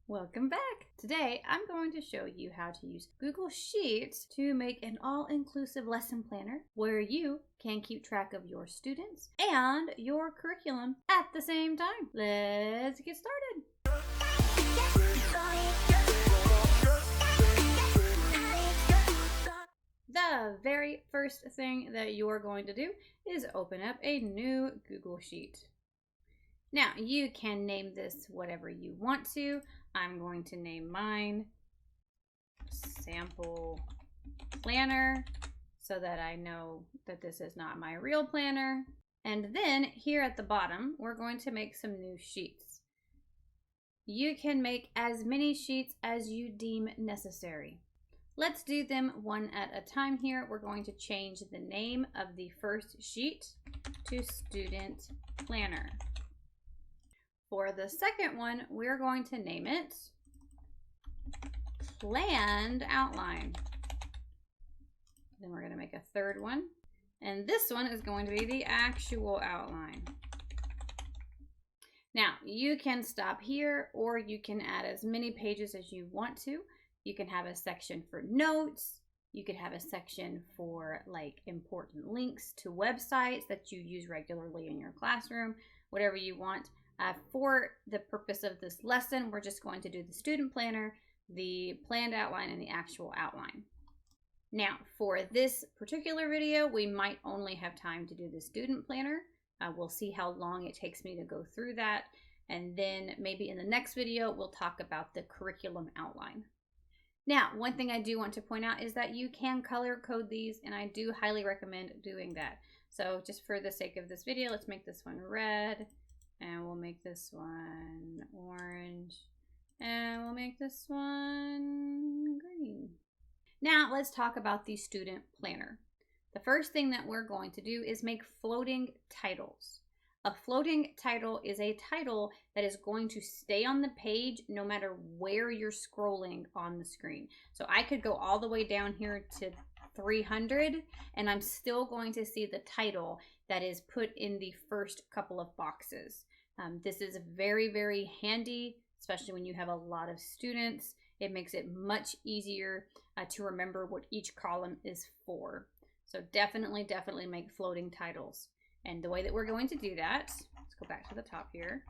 Welcome back! Today I'm going to show you how to use Google Sheets to make an all-inclusive lesson planner where you can keep track of your students and your curriculum at the same time. Let's get started! The very first thing that you're going to do is open up a new Google Sheet. Now, you can name this whatever you want to. I'm going to name mine Sample Planner so that I know that this is not my real planner. And then here at the bottom, we're going to make some new sheets. You can make as many sheets as you deem necessary. Let's do them one at a time here. We're going to change the name of the first sheet to Student Planner. For the second one, we're going to name it Planned Outline. Then we're going to make a third one. And this one is going to be the Actual Outline. Now, you can stop here or you can add as many pages as you want to. You can have a section for notes. You could have a section for like important links to websites that you use regularly in your classroom, whatever you want. For the purpose of this lesson, we're just going to do the student planner, the planned outline, and the actual outline. Now, for this particular video, we might only have time to do the student planner. We'll see how long it takes me to go through that. And then maybe in the next video, we'll talk about the curriculum outline. Now, one thing I do want to point out is that you can color code these, and I do highly recommend doing that. So just for the sake of this video, let's make this one red. And we'll make this one orange. And we'll make this one green. Now let's talk about the student planner. The first thing that we're going to do is make floating titles. A floating title is a title that is going to stay on the page no matter where you're scrolling on the screen. So I could go all the way down here to 300 and I'm still going to see the title that is put in the first couple of boxes. This is very, very handy, especially when you have a lot of students. It makes it much easier to remember what each column is for. So definitely make floating titles. And the way that we're going to do that, let's go back to the top here.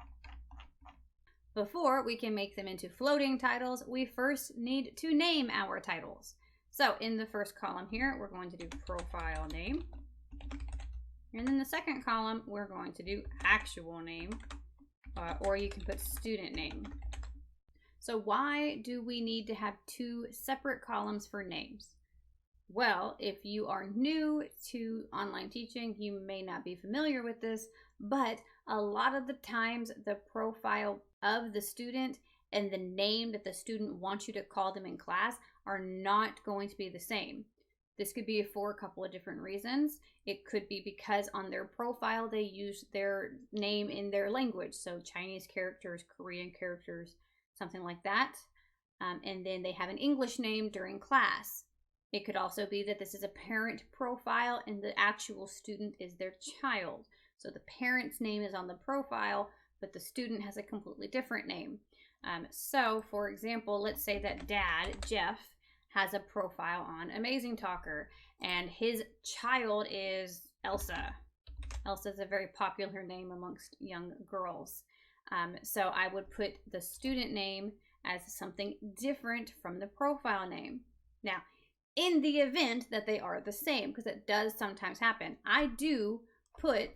Before we can make them into floating titles, we first need to name our titles. So in the first column here, we're going to do profile name. And in the second column, we're going to do actual name, or you can put student name. So why do we need to have two separate columns for names? Well, if you are new to online teaching, you may not be familiar with this, but a lot of the times the profile of the student and the name that the student wants you to call them in class are not going to be the same. This could be for a couple of different reasons. It could be because on their profile they use their name in their language, so Chinese characters, Korean characters, something like that. And then they have an English name during class. It could also be that this is a parent profile and the actual student is their child. So the parent's name is on the profile, but the student has a completely different name. So for example, let's say that Dad, Jeff, has a profile on Amazing Talker and his child is Elsa. Elsa is a very popular name amongst young girls. So I would put the student name as something different from the profile name. Now, in the event that they are the same, because it does sometimes happen, I do put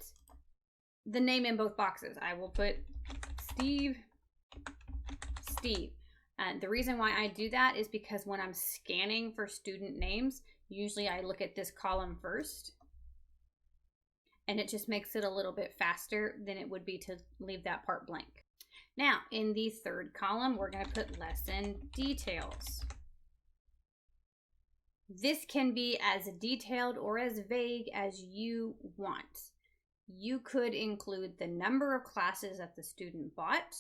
the name in both boxes. I will put Steve. And the reason why I do that is because when I'm scanning for student names, usually I look at this column first. And it just makes it a little bit faster than it would be to leave that part blank. Now, in the third column, we're going to put lesson details. This can be as detailed or as vague as you want. You could include the number of classes that the student bought,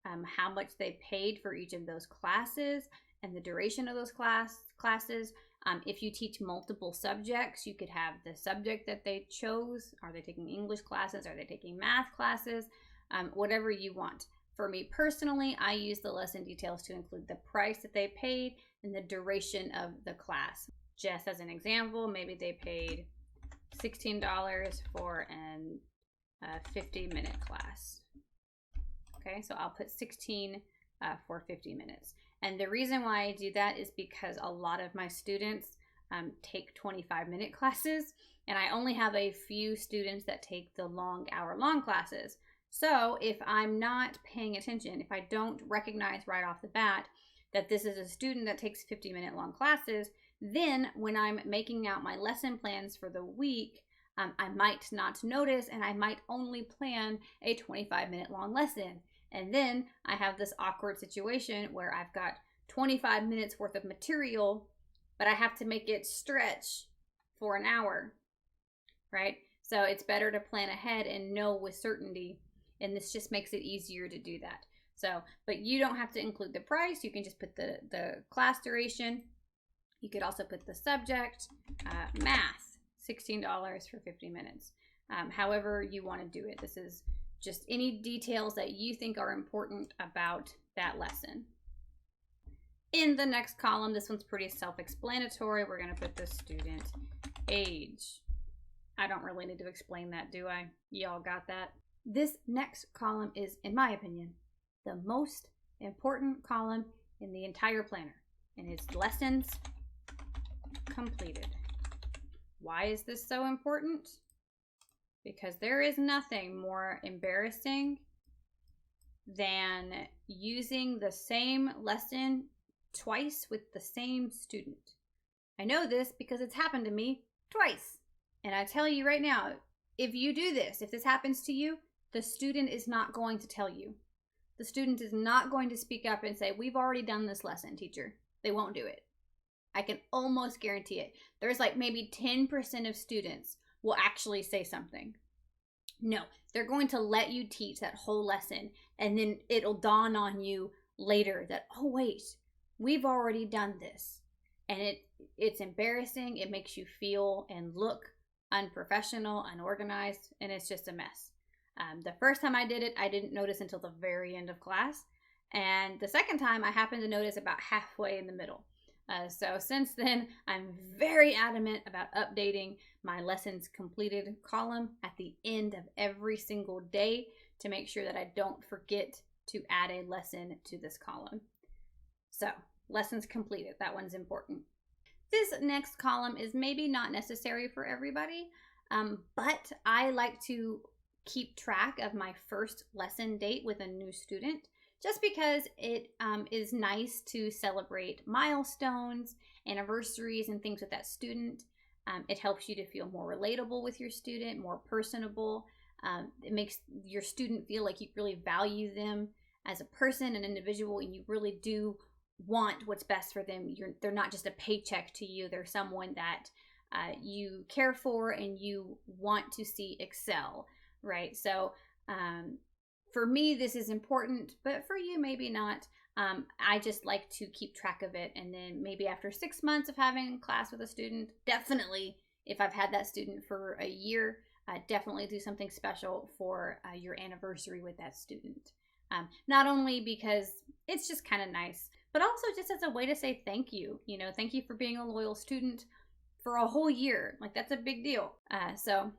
how much they paid for each of those classes, and the duration of those classes. If you teach multiple subjects, you could have the subject that they chose. Are they taking English classes? Are they taking math classes? Whatever you want. For me personally, I use the lesson details to include the price that they paid and the duration of the class. Just as an example, maybe they paid $16 for a 50-minute class. Okay, so I'll put 16 for 50 minutes. And the reason why I do that is because a lot of my students take 25-minute classes, and I only have a few students that take the long hour-long classes. So if I'm not paying attention, if I don't recognize right off the bat that this is a student that takes 50-minute long classes, then when I'm making out my lesson plans for the week, I might not notice, and I might only plan a 25-minute long lesson. And then I have this awkward situation where I've got 25 minutes worth of material, but I have to make it stretch for an hour, right? So it's better to plan ahead and know with certainty, and this just makes it easier to do that. So, but you don't have to include the price. You can just put the class duration. You could also put the subject, math, $16 for 50 minutes. However you want to do it. This is just any details that you think are important about that lesson. In the next column, this one's pretty self-explanatory. We're going to put the student age. I don't really need to explain that, do I? Y'all got that? This next column is, in my opinion, the most important column in the entire planner, and it's lessons completed. Why is this so important? Because there is nothing more embarrassing than using the same lesson twice with the same student. I know this because it's happened to me twice. And I tell you right now, if you do this, if this happens to you, the student is not going to tell you. The student is not going to speak up and say, we've already done this lesson, teacher. They won't do it. I can almost guarantee it. There's like maybe 10% of students will actually say something. No, they're going to let you teach that whole lesson, and then it'll dawn on you later that, oh wait, we've already done this. And it's embarrassing. It makes you feel and look unprofessional, unorganized, and it's just a mess. The first time I did it, I didn't notice until the very end of class. And the second time, I happened to notice about halfway in the middle. So since then, I'm very adamant about updating my lessons completed column at the end of every single day to make sure that I don't forget to add a lesson to this column. So lessons completed, that one's important. This next column is maybe not necessary for everybody, but I like to keep track of my first lesson date with a new student, just because it is nice to celebrate milestones, anniversaries, and things with that student. It helps you to feel more relatable with your student, more personable. It makes your student feel like you really value them as a person, an individual, and you really do want what's best for them. They're not just a paycheck to you. They're someone that you care for and you want to see excel, right? So for me, this is important, but for you, maybe not. I just like to keep track of it. And then maybe after 6 months of having class with a student, definitely, if I've had that student for a year, definitely do something special for your anniversary with that student. Not only because it's just kind of nice, but also just as a way to say thank you. You know, thank you for being a loyal student for a whole year. Like, that's a big deal. So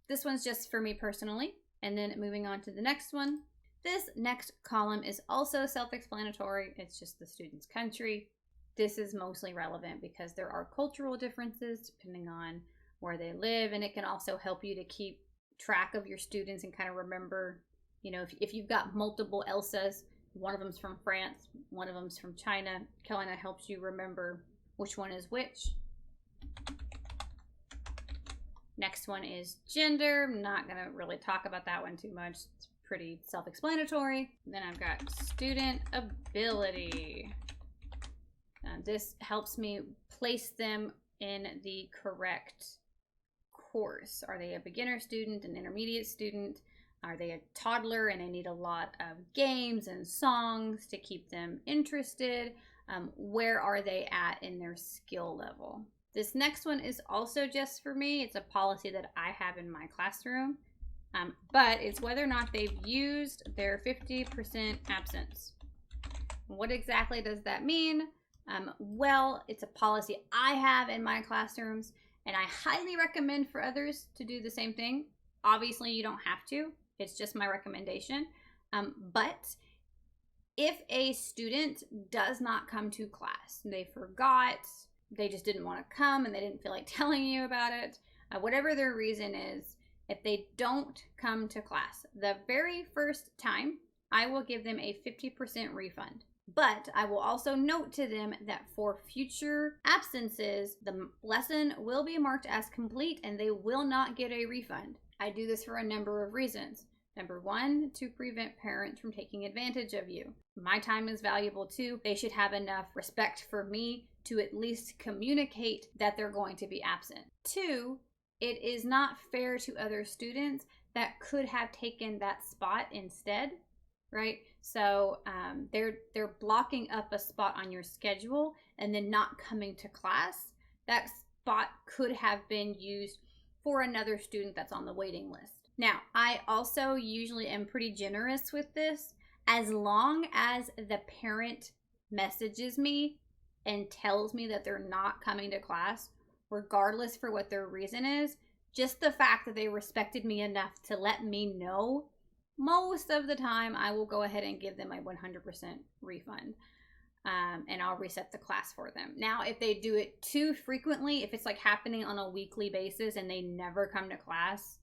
this one's just for me personally. And then moving on to the next one. This next column is also self-explanatory. It's just the student's country. This is mostly relevant because there are cultural differences depending on where they live, and it can also help you to keep track of your students and kind of remember, you know, if you've got multiple Elsas, one of them's from France, one of them's from China, kind of helps you remember which one is which. Next one is gender. I'm not going to really talk about that one too much. It's pretty self-explanatory. Then I've got student ability. This helps me place them in the correct course. Are they a beginner student, an intermediate student? Are they a toddler and they need a lot of games and songs to keep them interested? Where are they at in their skill level? This next one is also just for me. It's a policy that I have in my classroom. But it's whether or not they've used their 50% absence. What exactly does that mean? Well, it's a policy I have in my classrooms, and I highly recommend for others to do the same thing. Obviously, you don't have to. It's just my recommendation. But if a student does not come to class, they forgot, they just didn't want to come, and they didn't feel like telling you about it, whatever their reason is, if they don't come to class, the very first time, I will give them a 50% refund. But I will also note to them that for future absences, the lesson will be marked as complete and they will not get a refund. I do this for a number of reasons. Number one, to prevent parents from taking advantage of you. My time is valuable too. They should have enough respect for me to at least communicate that they're going to be absent. Two, it is not fair to other students that could have taken that spot instead, right? So they're blocking up a spot on your schedule and then not coming to class. That spot could have been used for another student that's on the waiting list. Now, I also usually am pretty generous with this, as long as the parent messages me and tells me that they're not coming to class, regardless for what their reason is. Just the fact that they respected me enough to let me know, most of the time I will go ahead and give them a 100% refund. And I'll reset the class for them. Now, if they do it too frequently, if it's like happening on a weekly basis and they never come to class,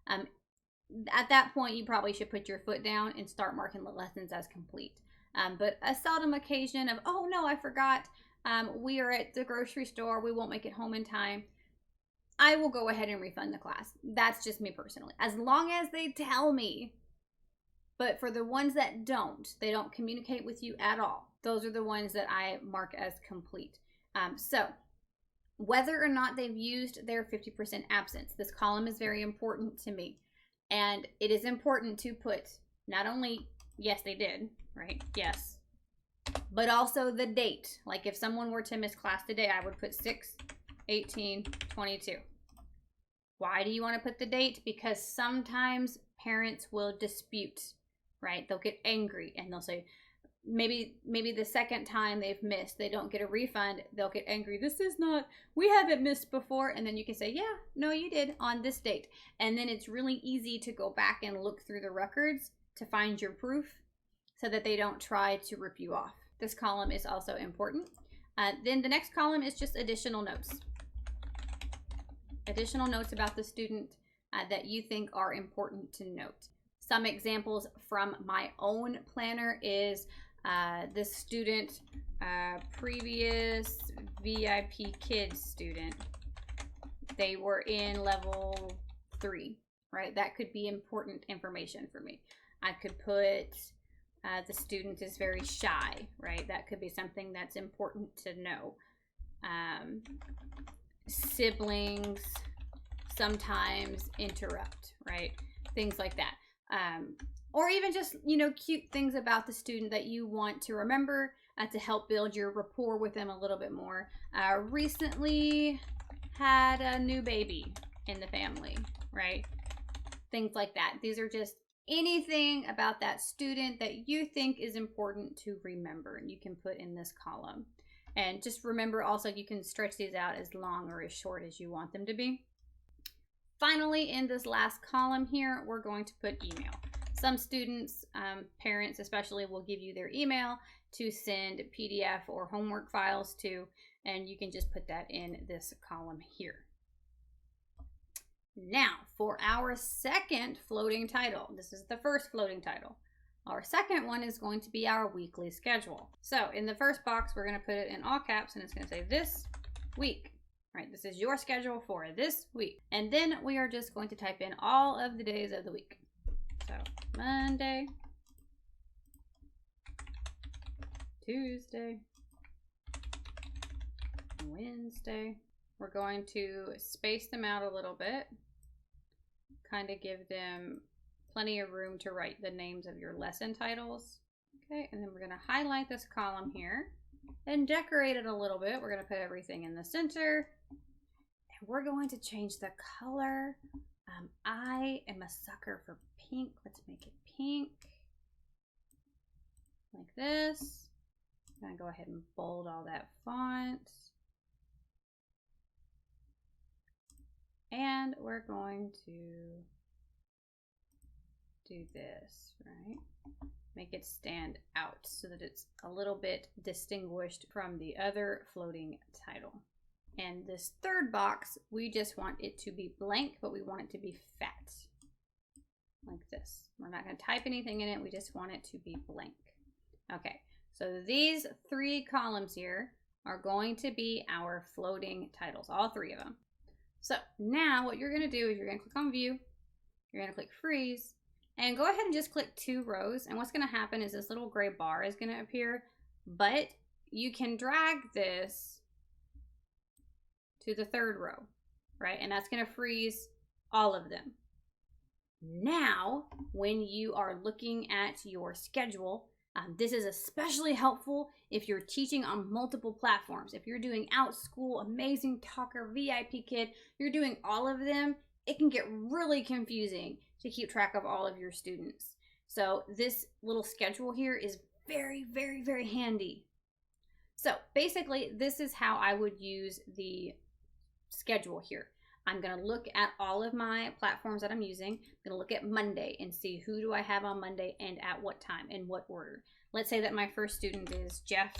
at that point, you probably should put your foot down and start marking the lessons as complete. But a seldom occasion of, oh no, I forgot, we are at the grocery store, we won't make it home in time, I will go ahead and refund the class. That's just me personally. As long as they tell me. But for the ones that don't, they don't communicate with you at all. Those are the ones that I mark as complete. So whether or not they've used their 50% absence, this column is very important to me. And it is important to put not only, yes, they did, right? Yes. But also the date. Like if someone were to miss class today, I would put 6/18/22. Why do you want to put the date? Because sometimes parents will dispute, right? They'll get angry and they'll say, maybe the second time they've missed, they don't get a refund, they'll get angry. This is not, we haven't missed before. And then you can say, yeah, no, you did on this date. And then it's really easy to go back and look through the records to find your proof so that they don't try to rip you off. This column is also important. Then the next column is just additional notes. Additional notes about the student that you think are important to note. Some examples from my own planner is this student, previous VIP kids student, they were in level 3, right? That could be important information for me. I could put the student is very shy, right? That could be something that's important to know. Siblings sometimes interrupt, right? Things like that. Or even just, cute things about the student that you want to remember to help build your rapport with them a little bit more. Recently had a new baby in the family, right? Things like that. These are just anything about that student that you think is important to remember, and you can put in this column. And just remember also, you can stretch these out as long or as short as you want them to be. Finally, in this last column here, we're going to put email. Some students, parents especially, will give you their email to send PDF or homework files to, and you can just put that in this column here. Now, for our second floating title, this is the first floating title. Our second one is going to be our weekly schedule. So in the first box, we're going to put it in all caps, and it's going to say this week. Right, this is your schedule for this week. And then we are just going to type in all of the days of the week. So Monday, Tuesday, Wednesday. We're going to space them out a little bit. Kind of give them plenty of room to write the names of your lesson titles. Okay, and then we're going to highlight this column here and decorate it a little bit. We're going to put everything in the center. And we're going to change the color I am a sucker for pink. Let's make it pink. Like this. I'm gonna go ahead and bold all that font. And we're going to do this, right? Make it stand out so that it's a little bit distinguished from the other floating title. And this third box, we just want it to be blank, but we want it to be fat. Like this. We're not going to type anything in it. We just want it to be blank. Okay, so these 3 columns here are going to be our floating titles, all 3 of them. So now what you're going to do is you're going to click on View, you're going to click Freeze, and go ahead and just click 2 rows. And what's going to happen is this little gray bar is going to appear, but you can drag this to the 3rd row, right? And that's going to freeze all of them. Now, when you are looking at your schedule, this is especially helpful if you're teaching on multiple platforms. If you're doing OutSchool, Amazing Talker, VIP Kid, you're doing all of them, it can get really confusing to keep track of all of your students. So this little schedule here is very, very, very handy. So basically, this is how I would use the schedule here. I'm going to look at all of my platforms that I'm using. I'm going to look at Monday and see who do I have on Monday and at what time, in what order. Let's say that my first student is Jeff,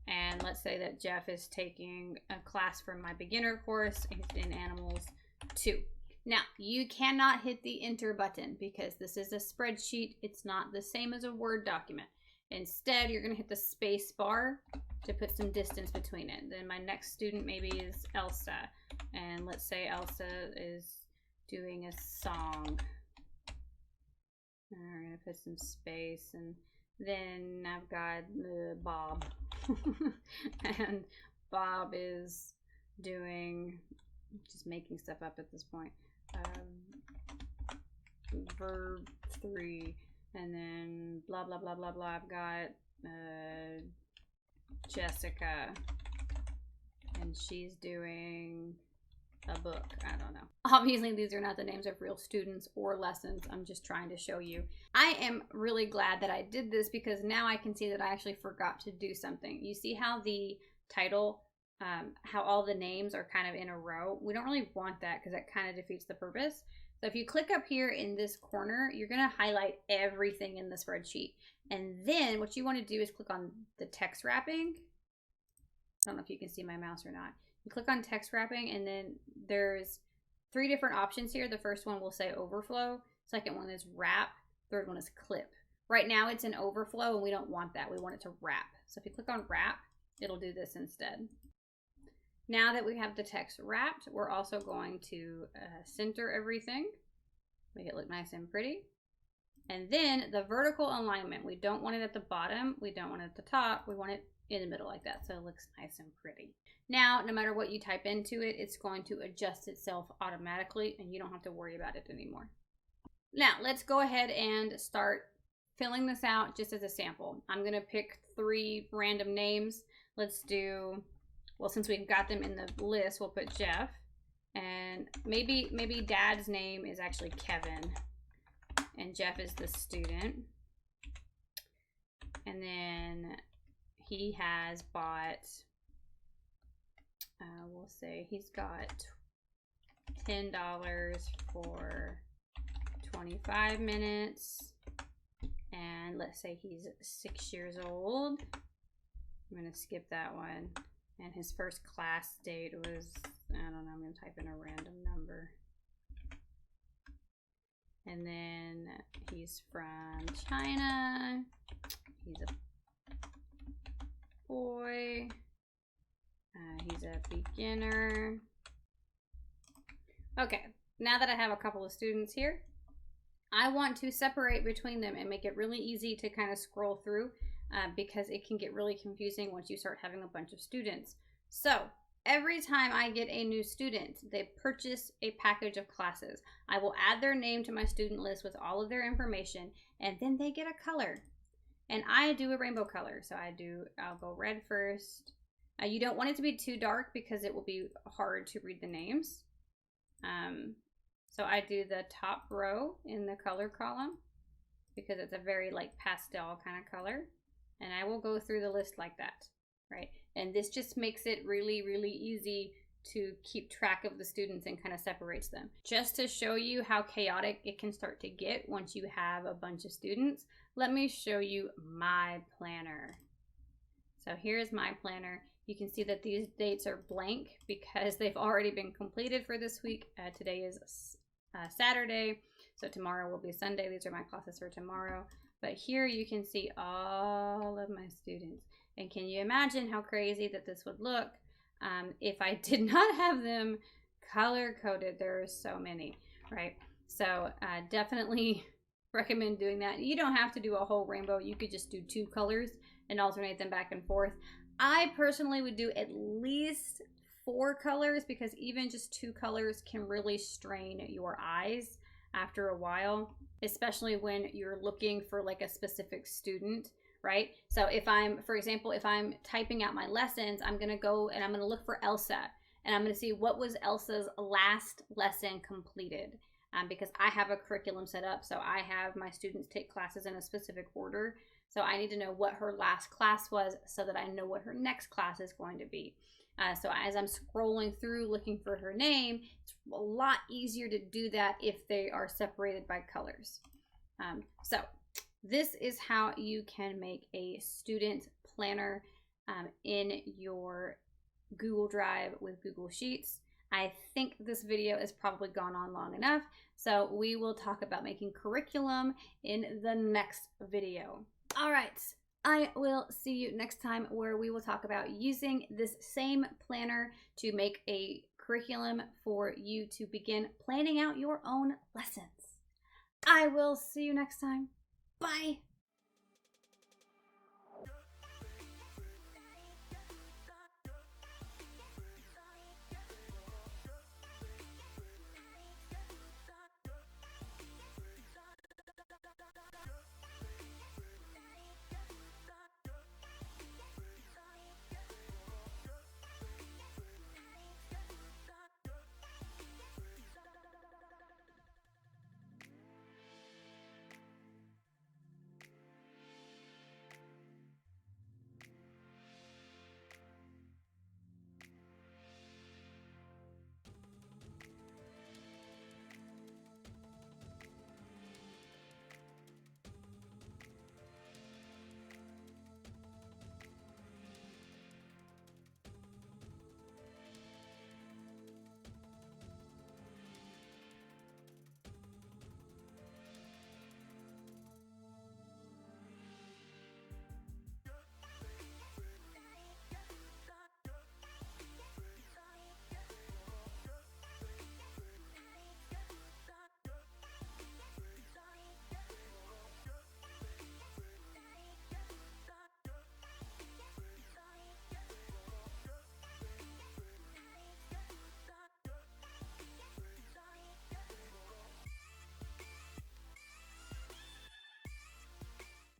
and let's say that Jeff is taking a class from my beginner course in Animals 2. Now, you cannot hit the enter button because this is a spreadsheet. It's not the same as a Word document. Instead, you're going to hit the space bar to put some distance between it. Then my next student maybe is Elsa. And let's say Elsa is doing a song. And we're going to put some space. And then I've got Bob. And Bob is doing, just making stuff up at this point, verb 3. And then blah, blah, blah, blah, blah. I've got Jessica. And she's doing a book. I don't know. Obviously, these are not the names of real students or lessons. I'm just trying to show you. I am really glad that I did this because now I can see that I actually forgot to do something. You see how the title, how all the names are kind of in a row? We don't really want that because that kind of defeats the purpose. So if you click up here in this corner, you're going to highlight everything in the spreadsheet. And then what you want to do is click on the text wrapping. I don't know if you can see my mouse or not. You click on text wrapping, and then there's 3 different options here. The first one will say overflow. Second one is wrap. Third one is clip. Right now it's an overflow, and we don't want that. We want it to wrap. So if you click on wrap, it'll do this instead. Now that we have the text wrapped, we're also going to center everything. Make it look nice and pretty. And then the vertical alignment. We don't want it at the bottom. We don't want it at the top. We want it in the middle like that so it looks nice and pretty. Now, no matter what you type into it, it's going to adjust itself automatically and you don't have to worry about it anymore. Now, let's go ahead and start filling this out just as a sample. I'm going to pick 3 random names. Let's do, well, since we've got them in the list, we'll put Jeff. And maybe Dad's name is actually Kevin. And Jeff is the student. And then he has bought, we'll say he's got $10 for 25 minutes. And let's say he's 6 years old. I'm going to skip that one. And his first class date was, I don't know, I'm going to type in a random number. And then he's from China. He's a boy. He's a beginner. Okay, now that I have a couple of students here, I want to separate between them and make it really easy to kind of scroll through because it can get really confusing once you start having a bunch of students. So every time I get a new student, they purchase a package of classes. I will add their name to my student list with all of their information, and then they get a color. And I do a rainbow color, so I'll go red first. You don't want it to be too dark because it will be hard to read the names. So I do the top row in the color column because it's a very like pastel kind of color. And I will go through the list like that, right? And this just makes it really, really easy to keep track of the students and kind of separates them. Just to show you how chaotic it can start to get once you have a bunch of students, let me show you my planner. So here's my planner. You can see that these dates are blank because they've already been completed for this week. Today is Saturday, so tomorrow will be Sunday. These are my classes for tomorrow. But here you can see all of my students. And can you imagine how crazy that this would look if I did not have them color coded? There are so many, right? So definitely recommend doing that. You don't have to do a whole rainbow. You could just do 2 colors and alternate them back and forth. I personally would do at least 4 colors because even just 2 colors can really strain your eyes after a while, especially when you're looking for like a specific student, right? So if I'm, for example, if I'm typing out my lessons, I'm gonna go and I'm gonna look for Elsa and I'm gonna see what was Elsa's last lesson completed. Because I have a curriculum set up, so I have my students take classes in a specific order. So I need to know what her last class was so that I know what her next class is going to be. So as I'm scrolling through looking for her name, it's a lot easier to do that if they are separated by colors. So this is how you can make a student planner in your Google Drive with Google Sheets. I think this video has probably gone on long enough, so we will talk about making curriculum in the next video. All right, I will see you next time where we will talk about using this same planner to make a curriculum for you to begin planning out your own lessons. I will see you next time. Bye.